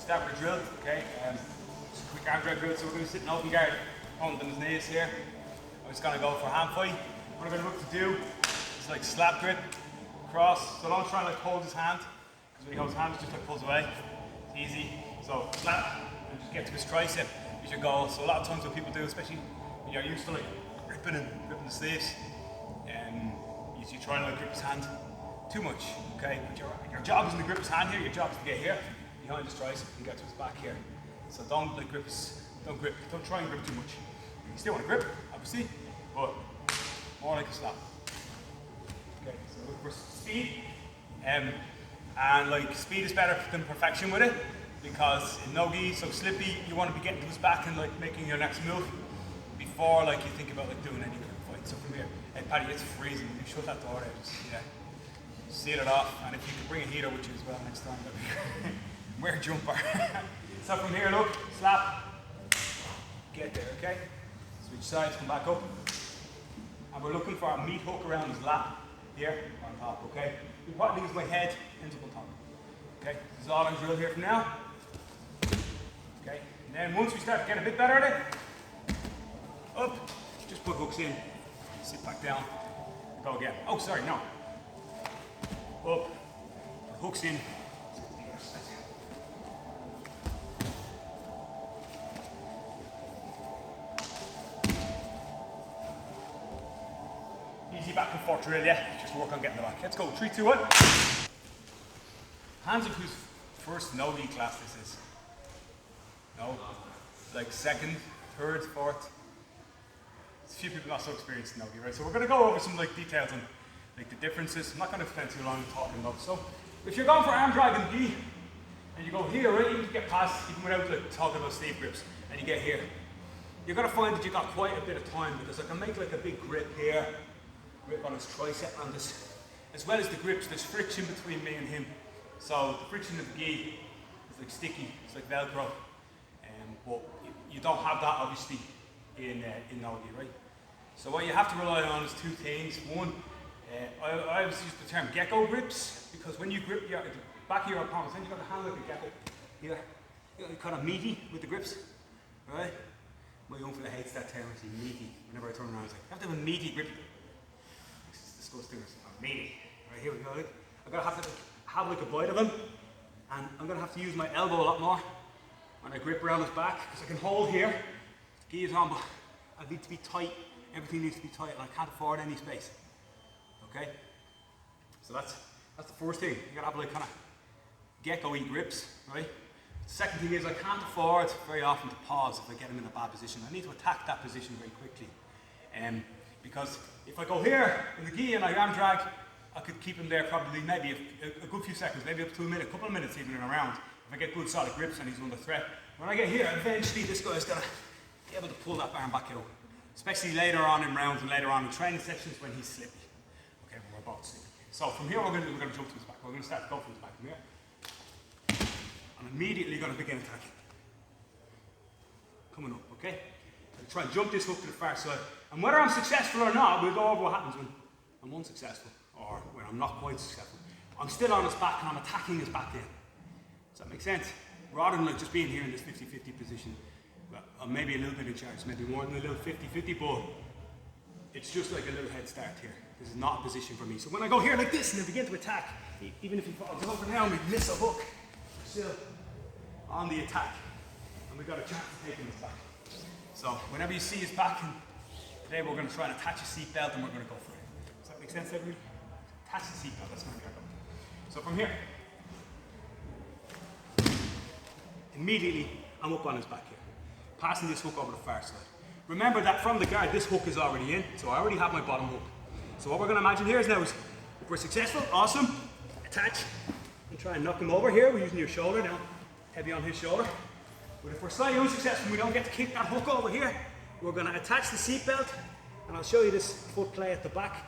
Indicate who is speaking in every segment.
Speaker 1: start with a drill, okay? Just a quick arm drag drill. So we're going to sit in open guard on his knees here. I'm just going to go for a hand fight. What I'm going to look to do is like slap grip, cross. So don't try and like hold his hand, because when he holds his hand, it just like pulls away. It's easy. So slap and just get to his tricep is your goal. So a lot of times what people do, especially when you're used to like gripping the sleeves, you try and like grip his hand too much, okay? But your job isn't to grip his hand here, your job is to get here, behind his tricep and get to his back here. So don't like grip don't try and grip too much. You still want to grip, obviously, but more like a slap. Okay, so look for speed, and like speed is better than perfection with it, because in NoGi, so slippy, you want to be getting to his back and like making your next move before like you think about like doing any grip fight. So from here, hey Paddy, it's freezing. You shut that door there, just seal it off, and if you can bring a heater with you as well next time, that'd be great. Wear a jumper. So from here, look, slap, get there, okay? Switch sides, come back up. And we're looking for a meat hook around his lap, here, on top, okay? The important thing is my head ends up on top. Okay, this is all I'm drill here from now. Okay, and then once we start to get a bit better at it, up, just put hooks in, sit back down, go again. Oh, sorry, no. Up, hooks in. Easy back and forth drill, yeah. Just work on getting the back. Let's go. 3, 2, 1. Hands up whose first NoGi class this is. No? Like second, third, fourth. There's a few people not so experienced in NoGi, right? So we're going to go over some like details on like the differences. I'm not going to spend too long talking about it. So if you're going for arm drag and gi, and you go here, right, you get past, even without like talking about sleeve grips, and you get here, you're going to find that you've got quite a bit of time, because I can make like a big grip here, grip on his tricep and this, as well as the grips, there's friction between me and him. So the friction of the gi is like sticky, it's like Velcro, but you don't have that obviously in NoGi, right? So what you have to rely on is two things. One, I always use the term gecko grips, because when you grip the back of your opponent, then you've got the hand like a gecko here. You're kind of meaty with the grips, right? My young fella hates that term, it's meaty. Whenever I turn around, he's like, you have to have a meaty grip. This is disgusting, it's meaty. Right, here we go. I'm gonna have to have like a bite of him, and I'm gonna have to use my elbow a lot more when I grip around his back, because I can hold here, gi is on, but I need to be tight. Everything needs to be tight, and I can't afford any space. Okay? So that's the first thing. You gotta have like kind of gecko-y grips, right? The second thing is I can't afford very often to pause if I get him in a bad position. I need to attack that position very quickly. Because if I go here in the gi and I arm drag, I could keep him there probably maybe a good few seconds, maybe up to a minute, a couple of minutes even in a round, if I get good solid grips and he's under threat. When I get here, eventually this guy's gonna be able to pull that arm back out, especially later on in rounds and later on in training sessions when he's slippy. Okay, when we're both slippy. So from here we're gonna jump to his back. We're gonna start to go from his back from here. I'm immediately gonna begin attacking. Coming up, okay? I'll try and jump this hook to the far side. And whether I'm successful or not, we'll go over what happens when I'm unsuccessful, or when I'm not quite successful. I'm still on his back and I'm attacking his back in. Does that make sense? Rather than like just being here in this 50-50 position, well, maybe a little bit in charge, maybe more than a little 50-50, but it's just like a little head start here. This is not a position for me. So when I go here like this and I begin to attack, even if he falls over now and we miss a hook, we're still on the attack. And we've got a chance of taking his back. So whenever you see his back, and today we're going to try and attach a seat belt and we're going to go for it. Does that make sense, everybody? Attach the seat belt, that's going to be our goal. So from here, immediately I'm up on his back here, passing this hook over the far side. Remember that from the guard, this hook is already in, so I already have my bottom hook. So what we're going to imagine here is now is, if we're successful, awesome, attach, and try and knock him over here. We're using your shoulder now, heavy on his shoulder. But if we're slightly unsuccessful and we don't get to kick that hook over here, we're going to attach the seat belt, and I'll show you this foot play at the back.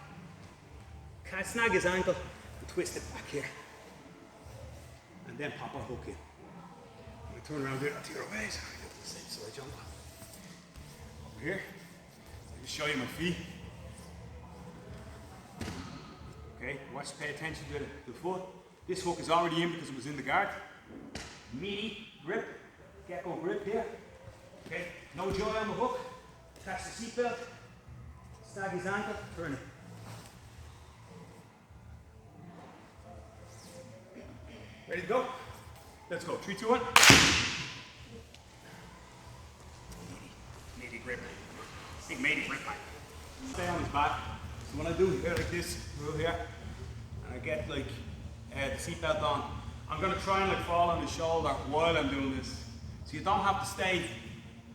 Speaker 1: Can't snag his ankle and twist it back here. And then pop our hook in. I'm going to turn around and do that to your way, so I get the same side jump. Over here, I'll just show you my feet. Okay, watch, pay attention to the foot. This hook is already in because it was in the guard. Meaty. grip, gecko grip here. Okay, no joy on the hook. Attach the seatbelt. Snag his ankle, turn it. Ready to go? Let's go. 3, 2, 1. Meaty grip. Big meaty grip. Stay on his back. So when I do here like this, move here, and I get like the seatbelt on, I'm going to try and like fall on his shoulder while I'm doing this. So you don't have to stay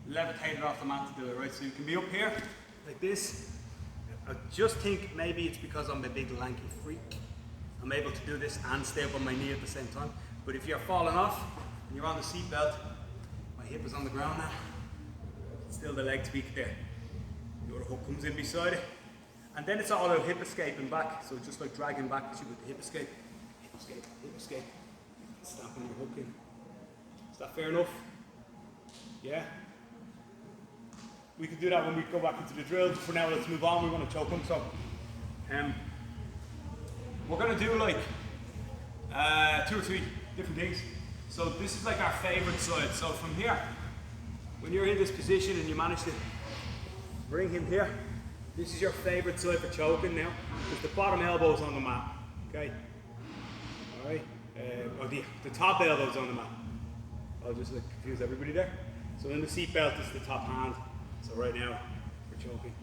Speaker 1: levitated off the mat to do it, right? So you can be up here like this. I just think maybe it's because I'm a big lanky freak. I'm able to do this and stay up on my knee at the same time. But if you're falling off and you're on the seatbelt, my hip is on the ground now. Still the leg tweak there. The other hook comes in beside it. And then it's all about hip escaping back. So it's just like dragging back with the hip escape. Hip escape, hip escape. Stamping your hook in. Is that fair enough? Yeah? We can do that when we go back into the drill. For now, let's move on. We want to choke him. So, we're going to do like 2 or 3 different things. So this is like our favorite side. So from here, when you're in this position and you manage to bring him here, this is your favorite side for choking now, because the bottom elbow's on the mat. Okay? Alright? Or the top elbow's on the mat. I'll just like confuse everybody there. So in the seatbelt, it's the top hand. So right now, we're choking.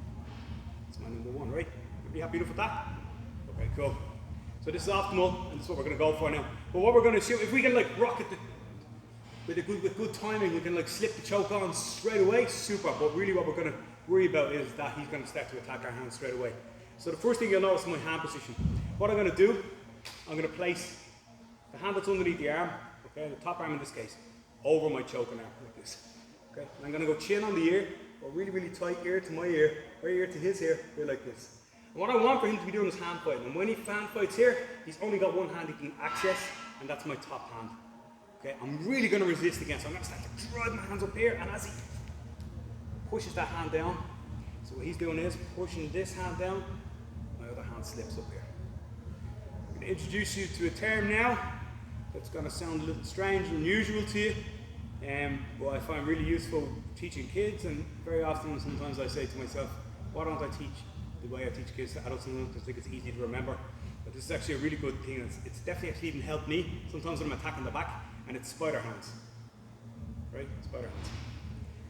Speaker 1: It's my number 1, right? Would you be happy enough with that? Okay, cool. So this is optimal, and this is what we're going to go for now. But what we're going to shoot, if we can like rocket with good timing, we can like slip the choke on straight away, super. But really what we're going to worry about is that he's going to start to attack our hands straight away. So the first thing you'll notice is my hand position. What I'm going to do, I'm going to place the hand that's underneath the arm, okay, the top arm in this case, over my choking arm like this. Okay, and I'm going to go chin on the ear, or really, really tight ear to my ear, or ear to his ear, here like this. And what I want for him to be doing is hand fighting. And when he hand fights here, he's only got one hand he can access, and that's my top hand. Okay, I'm really going to resist again, so I'm going to start to drive my hands up here, and as he pushes that hand down, so what he's doing is pushing this hand down, my other hand slips up here. I'm going to introduce you to a term now that's going to sound a little strange and unusual to you, but I find really useful teaching kids, and very often sometimes I say to myself, why don't I teach the way I teach kids to adults? Sometimes I think it's easy to remember, but this is actually a really good thing. It's definitely actually even helped me sometimes when I'm attacking the back, and it's spider hands, right? Spider hands.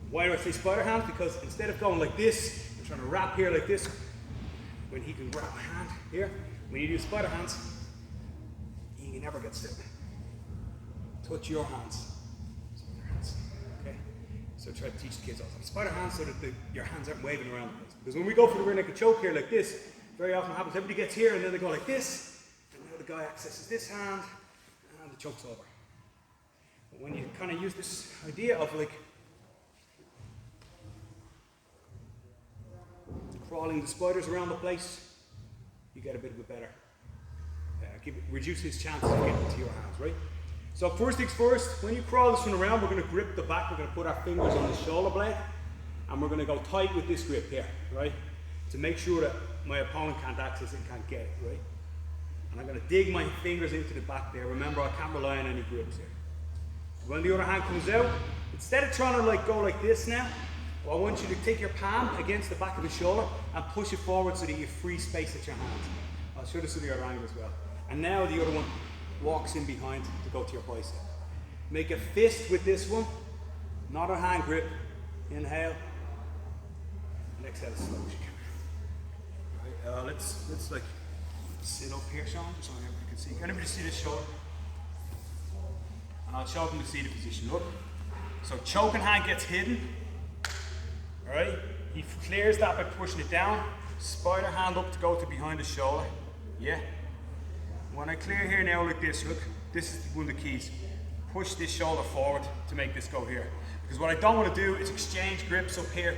Speaker 1: Why do I say spider hands? Because instead of going like this and trying to wrap here like this, when he can wrap my hand here, when you do spider hands, he never gets stiff. Touch your hands. Spider hands. Okay? So try to teach the kids all the time. Spider hands so that your hands aren't waving around the place. Because when we go for the rear naked choke here like this, very often happens, everybody gets here and then they go like this, and now the guy accesses this hand, and the choke's over. But when you kind of use this idea of like crawling the spiders around the place, you get a bit of a better, reduce his chances of getting to your hands, right? So first things first, when you crawl this one around, we're going to grip the back, we're going to put our fingers on the shoulder blade, and we're going to go tight with this grip here, right? To make sure that my opponent can't access it and can't get it, right? And I'm going to dig my fingers into the back there. Remember, I can't rely on any grips here. When the other hand comes out, instead of trying to like go like this now, I want you to take your palm against the back of the shoulder and push it forward so that you have free space at your hands. I'll show this to the other angle as well. And now the other one walks in behind to go to your bicep. Make a fist with this one, not a hand grip. Inhale, and exhale as slow as you can. Right, let's like sit up here, Sean, just so everybody can see. Can everybody see this shoulder? And I'll show them to see the position. Look. So choking hand gets hidden. Alright, he clears that by pushing it down, spider hand up to go to behind the shoulder, yeah? When I clear here now like this, look, this is one of the keys. Push this shoulder forward to make this go here. Because what I don't want to do is exchange grips up here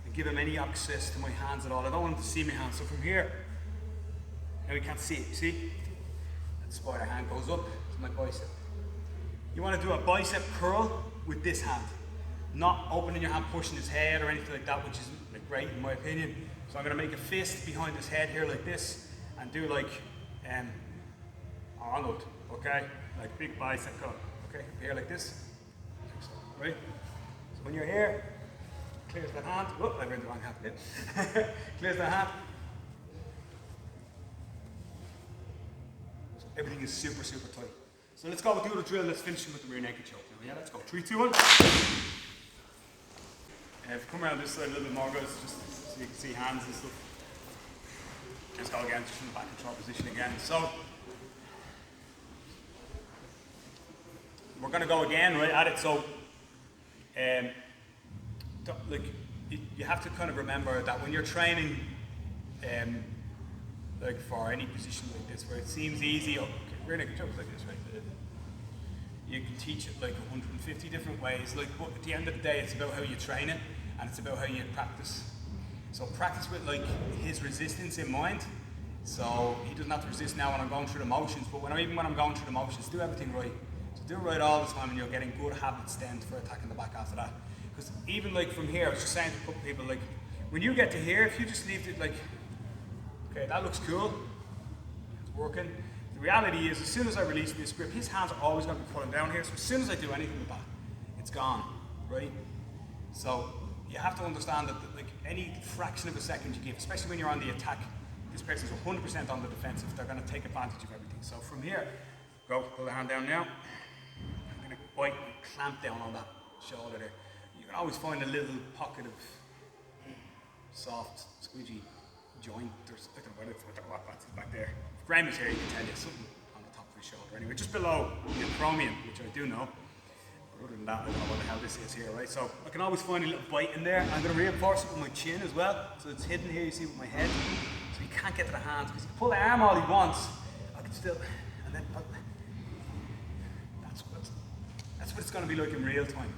Speaker 1: and give him any access to my hands at all. I don't want him to see my hands. So from here, now we can't see it, see? That spider hand goes up to my bicep. You want to do a bicep curl with this hand. Not opening your hand, pushing his head or anything like that, which isn't great in my opinion. So I'm going to make a fist behind his head here like this and do like Arnold, okay? Like big bicep curl, okay? Here like this. right? So when you're here, clears that hand. Whoop, I ran the wrong hand again. Clears the hand. So everything is super, super tight. So let's go do the drill. Let's finish with the rear naked choke now. Yeah, let's go. 3, 2, 1. If you come around this side a little bit more, guys, just so you can see hands and stuff. Let's go again, just in the back control position again. So we're going to go again, right at it. So like you have to kind of remember that when you're training, like for any position like this, where it seems easy, okay, rear naked choke like this, right? You can teach it like 150 different ways. Like, but at the end of the day, it's about how you train it, and it's about how you practice. So practice with like his resistance in mind. So he doesn't have to resist now when I'm going through the motions, but even when I'm going through the motions, do everything right. So do it right all the time, and you're getting good habits then for attacking the back after that. Because even like from here, I was just saying to a couple of people, like when you get to here, if you just leave it like, okay, that looks cool, it's working. The reality is, as soon as I release this grip, his hands are always going to be pulling down here. So as soon as I do anything with that, it's gone, right? So you have to understand that like any fraction of a second you give, especially when you're on the attack, this person's 100% on the defensive. They're going to take advantage of everything. So from here, go, pull the hand down now. I'm going to bite and clamp down on that shoulder there. You can always find a little pocket of soft, squidgy joint. I don't know what that's back there. If Graham is here, he can tell you something on the top of his shoulder. Anyway, just below the acromion, which I do know. But other than that, I don't know what the hell this is here, right? So I can always find a little bite in there. I'm going to reinforce it with my chin as well. So it's hidden here, you see, with my head. So he can't get to the hands, because he can pull the arm all he wants. I can still, and then that's what it's going to be like in real time.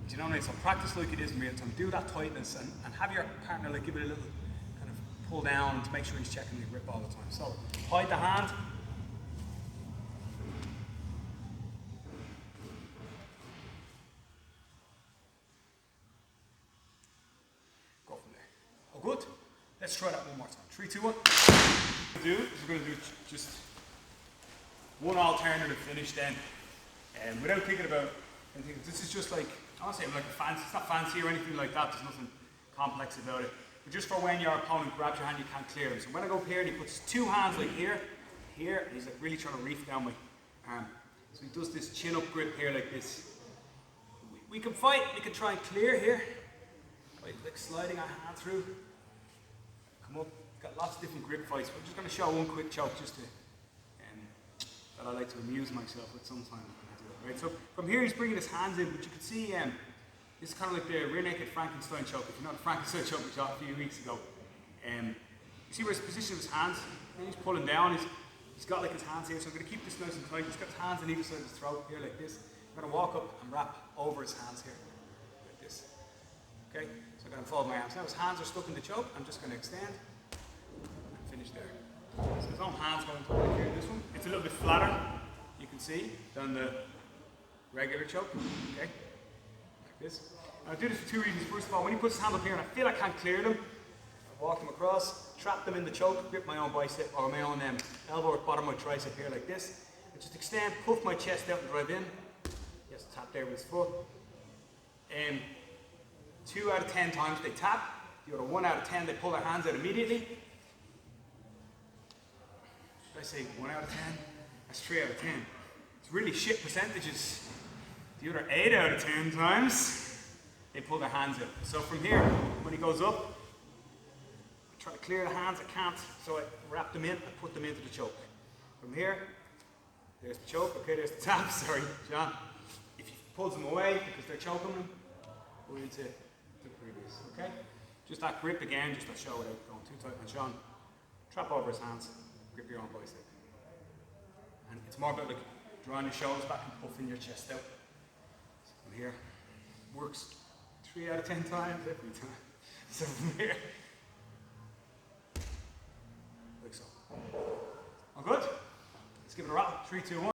Speaker 1: Do you know what I mean? So practice like it is in real time. Do that tightness and have your partner like give it a little kind of pull down to make sure he's checking the grip all the time. So hide the hand. Go from there. Oh, good. Let's try that one more time. 3, 2, 1. We're going to do just one alternative finish then, and without thinking about anything. This is just like, I don't say like a fancy, it's not fancy or anything like that, there's nothing complex about it. But just for when your opponent grabs your hand, you can't clear him. So when I go up here and he puts two hands like here, and he's like really trying to reef down my arm. So he does this chin up grip here like this. We can fight, we can try and clear here. Like sliding our hand through. Come up, got lots of different grip fights. We're just going to show one quick choke just to, that I like to amuse myself with sometimes. Right, so from here he's bringing his hands in, but you can see this is kind of like the rear naked Frankenstein choke. If you know the Frankenstein choke we shot a few weeks ago, you see where his position of his hands, and he's pulling down. He's got like his hands here, so I'm going to keep this nice and tight. He's got his hands on either side of his throat here like this. I'm going to walk up and wrap over his hands here like this. Okay, so I'm going to fold my arms. Now his hands are stuck in the choke. I'm just going to extend and finish there. So his own hands going to like here. This one, it's a little bit flatter. You can see than the regular choke, okay, like this. And I do this for two reasons. First of all, when he puts his hand up here and I feel I can't clear them, I walk them across, trap them in the choke, grip my own bicep or my own elbow at the bottom of my tricep here like this, and just extend, puff my chest out and drive in. Yes, tap there with his foot. 2 out of 10 times they tap. The other 1 out of 10 they pull their hands out immediately. Should I say 1 out of 10? That's 3 out of 10. It's really shit percentages. The other 8 out of 10 times, they pull their hands out. So from here, when he goes up, I try to clear the hands, I can't, so I wrap them in and put them into the choke. From here, there's the choke, okay, there's the tap, sorry, John. If he pulls them away because they're choking them, we're into the previous, okay? Just that grip again, just to show it out, going too tight on Sean. Trap over his hands, grip your own bicep. And it's more about like drawing your shoulders back and puffing your chest out. From here, works 3 out of 10 times every time. So from here, like so. All good? Let's give it a rattle. 3, 2, 1.